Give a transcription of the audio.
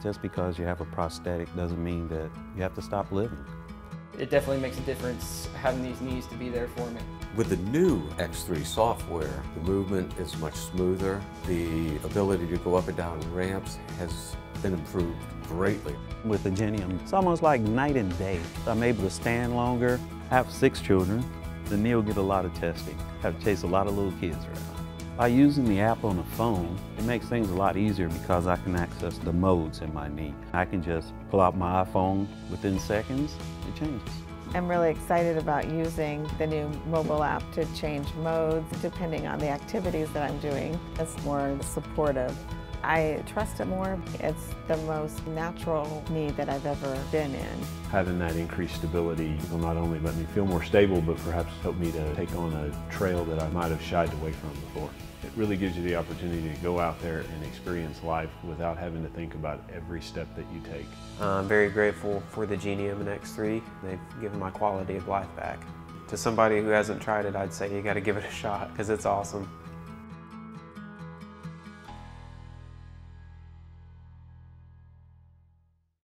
Just because you have a prosthetic doesn't mean that you have to stop living. It definitely makes a difference having these knees to be there for me. With the new X3 software, the movement is much smoother. The ability to go up and down ramps has been improved greatly. With the Genium, it's almost like night and day. I'm able to stand longer. I have 6 children. The knee will get a lot of testing. I have to chase a lot of little kids around. By using the app on the phone, it makes things a lot easier because I can access the modes in my knee. I can just pull out my iPhone within seconds, it changes. I'm really excited about using the new mobile app to change modes depending on the activities that I'm doing. It's more supportive. I trust it more. It's the most natural knee that I've ever been in. Having that increased stability will not only let me feel more stable, but perhaps help me to take on a trail that I might have shied away from before. It really gives you the opportunity to go out there and experience life without having to think about every step that you take. I'm very grateful for the Genium X3. They've given my quality of life back. To somebody who hasn't tried it, I'd say you got to give it a shot because it's awesome.